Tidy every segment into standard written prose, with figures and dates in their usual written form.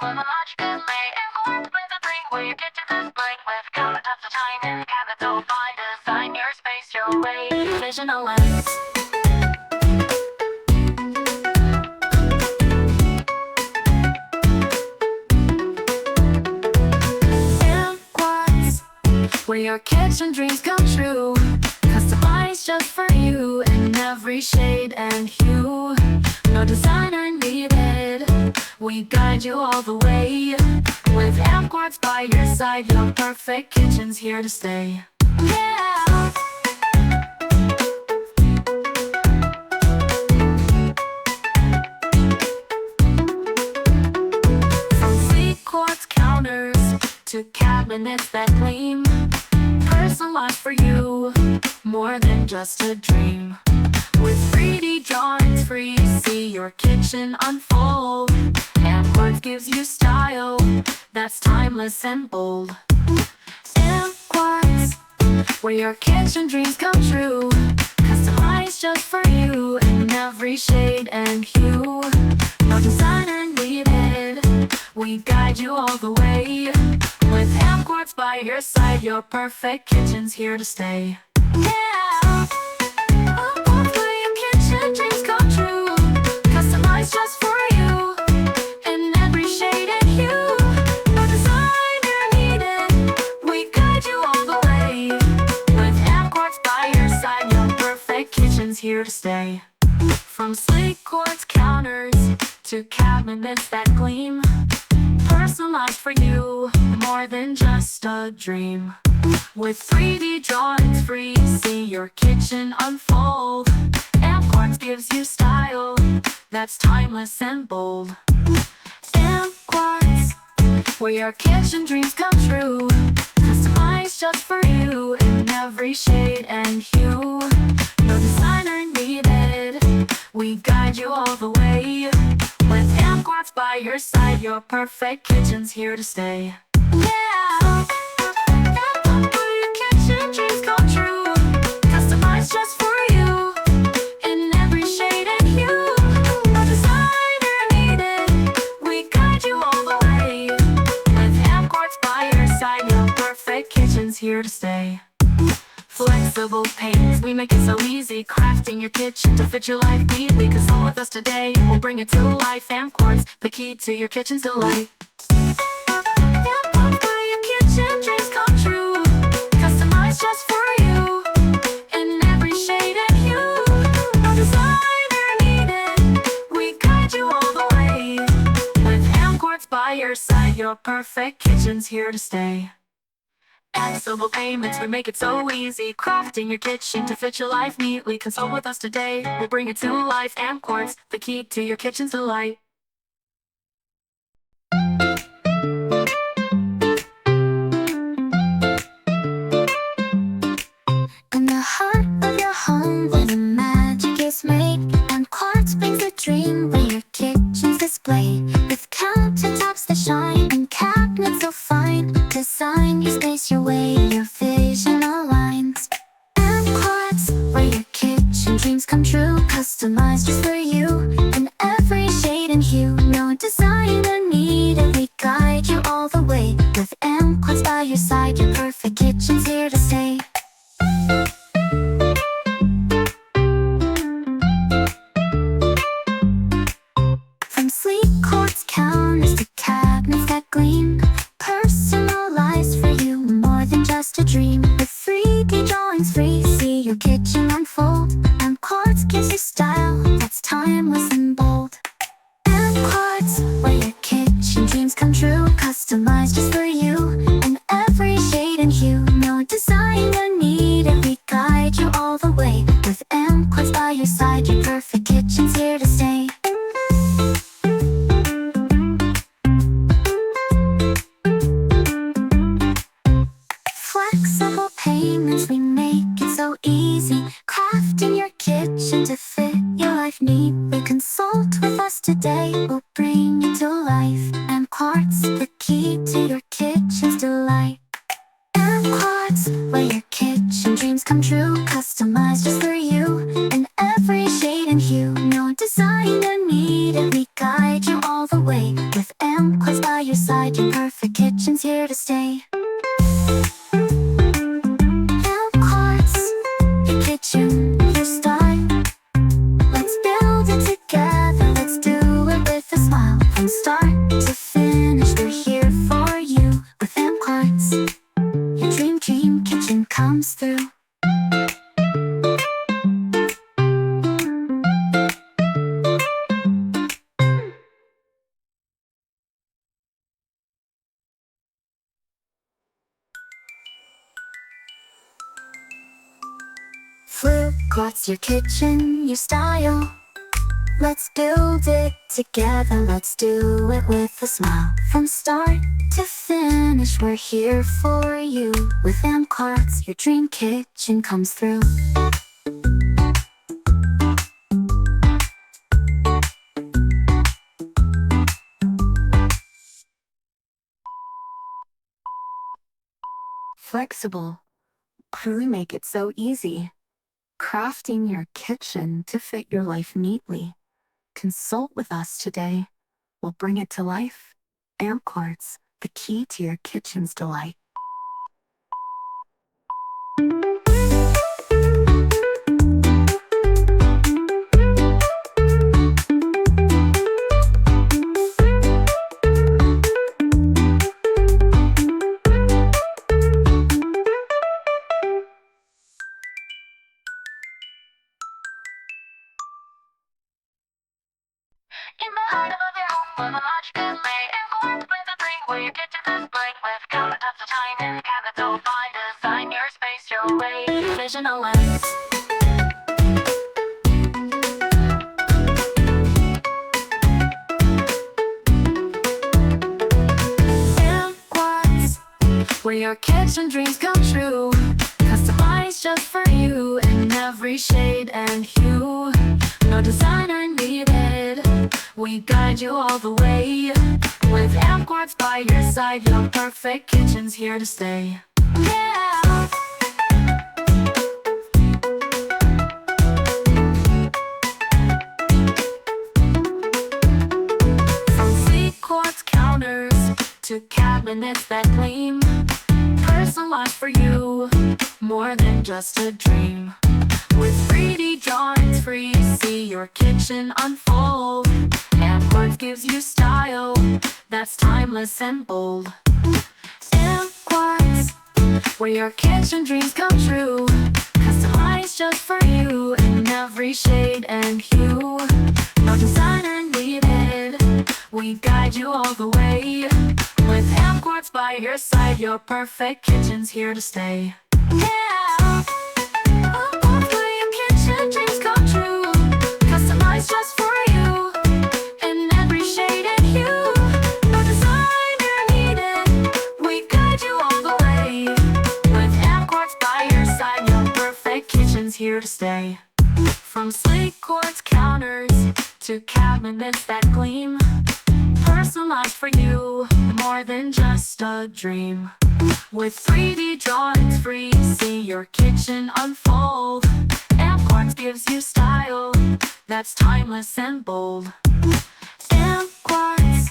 With a much good lay and quartz brings a bring where your kitchen is blank with countertops to shine and cabinets so fine. Design your space your way. Vision lens. AmpQuartz, where your kitchen dreams come true. Customized just for you in every shade and hue. No designer needed, we guide you all the way. With AmpQuartz by your side, your perfect kitchen's here to stay. Yeah! From sleek quartz counters to cabinets that gleam, personalized for you, more than just a dream. With 3D drawings free, see your kitchen unfold. AmpQuartz gives you style that's timeless and bold. AmpQuartz, where your kitchen dreams come true. Customized just for you in every shade and hue. No designer needed, we guide you all the way. With AmpQuartz by your side, your perfect kitchen's here to stay. Yeah! Where your kitchen dreams come true. Customized just for you in every shade and hue. No designer needed, we guide you all the way. With AmpQuartz by your side, your perfect kitchen's here to stay. From sleek quartz counters to cabinets that gleam, personalized for you, more than just a dream. With 3D drawings free, see your kitchen unfold. AmpQuartz gives you style that's timeless and bold. AmpQuartz, where your kitchen dreams come true. Customized just for you in every shade and hue. No designer needed, we guide you all the way. With AmpQuartz by your side, your perfect kitchen's here to stay. Yeah! Where your kitchen dreams come true. Customized just for you in every shade and hue. No designer needed, we guide you all the way. With AmpQuartz by your side, your perfect kitchen's here to stay. Flexible paintings, we make it so easy. Crafting your kitchen to fit your life neatly. Consult with us today, we'll bring it to life. AmpQuartz, the key to your kitchen's delight. AmpQuartz, where your kitchen dreams come true. Customized just for you in every shade and hue. No designer needed, we guide you all the way. With AmpQuartz by your side, your perfect kitchen's here to stay. Flexible payments, we make it so easy. Crafting your kitchen to fit your life neatly. Consult with us today, we'll bring it to life. AmpQuartz, the key to your kitchen's delight. In the heart of your home, where the magic is made, AmpQuartz brings a dream where your kitchen's displayed. With countertops that shine and cabinets so fine, design your space your way, your vision aligns. AmpQuartz, where your kitchen dreams come true. Customized just for you in every shade and hue. No designer needed, we guide you all the way. With AmpQuartz by your side, your perfect kitchen's here to stay. From sleek quartz counters to cabinets that gleam, personalized for you, more than just a dream. With 3D drawings free, see your kitchen unfold. AmpQuartz gives you style that's timeless and bold. AmpQuartz, where your kitchen dreams come true. Customized just for you in every shade and hue. No designer needed, we guide you all the way. With AmpQuartz by your side, your perfect kitchen's here to stay. Flexible payments, we make it so easy. Crafting your kitchen to fit your life neatly. Consult with us today, we'll bring it to life. AmpQuartz, the key to your kitchen. kitchen's here to stay. AmpQuartz, your kitchen, your style. Let's build it together, let's do it with a smile. From start to finish, we're here for you. With AmpQuartz, your dream kitchen comes through. AmpQuartz, your kitchen, your style. Let's build it together, let's do it with a smile. From start to finish, we're here for you. With AmpQuartz, your dream kitchen comes through. Flexible, we make it so easy. Crafting your kitchen to fit your life neatly. Consult with us today. We'll bring it to life. AmpQuartz, the key to your kitchen's delight. In the heart of your home, where the logic is laid, AmpQuartz brings a dream where your kitchen is blank. With countertops to shine and cabinets so fine, design your space your way, visionless. AmpQuartz, where your kitchen dreams come true, customized just for you in every shade and hue. No designer needed, we guide you all the way. With AmpQuartz by your side, your perfect kitchen's here to stay. Yeah! From sleek quartz counters to cabinets that gleam, personalized for you, more than just a dream. With 3D drawings free, see your kitchen unfold. AmpQuartz gives you style that's timeless and bold. AmpQuartz, where your kitchen dreams come true, customized just for you in every shade and hue. No designer needed, we guide you all the way. With AmpQuartz by your side, your perfect kitchen's here to stay. Yeah! Dreams come true, customized just for you in every shade and hue. No designer needed, we guide you all the way. With AmpQuartz by your side, your perfect kitchen's here to stay. From sleek quartz counters to cabinets that gleam, personalized for you, more than just a dream. With 3D drawings free, see your kitchen unfold. AmpQuartz gives you style that's timeless and bold. AmpQuartz,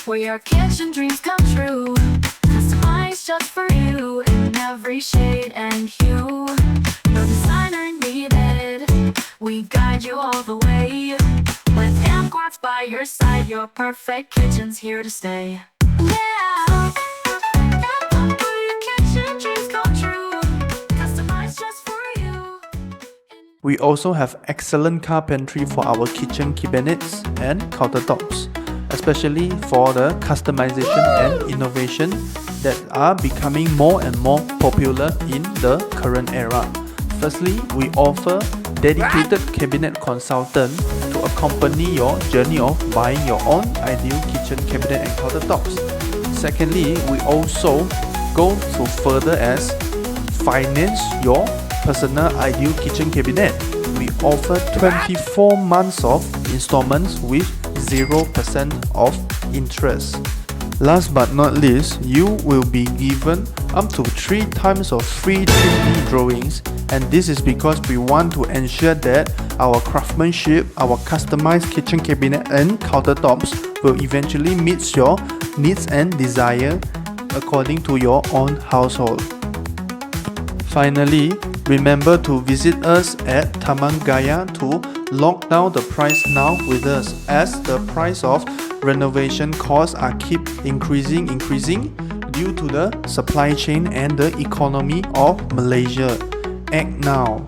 where your kitchen dreams come true, customized just for you in every shade and hue. No designer needed, we guide you all the way. With AmpQuartz by your side, your perfect kitchen's here to stay. Yeah! We also have excellent carpentry for our kitchen cabinets and countertops, especially for the customization and innovation that are becoming more and more popular in the current era. Firstly, we offer dedicated cabinet consultant to accompany your journey of buying your own ideal kitchen cabinet and countertops. Secondly, we also go to further as finance your personal ideal kitchen cabinet. We offer 24 months of installments with 0% of interest. Last but not least, you will be given up to 3 times of free 3D drawings, and this is because we want to ensure that our craftsmanship, our customized kitchen cabinet and countertops will eventually meet your needs and desire according to your own household. Finally, remember to visit us at Taman Gaya to lock down the price now with us, as the price of renovation costs are keep increasing due to the supply chain and the economy of Malaysia. Act now.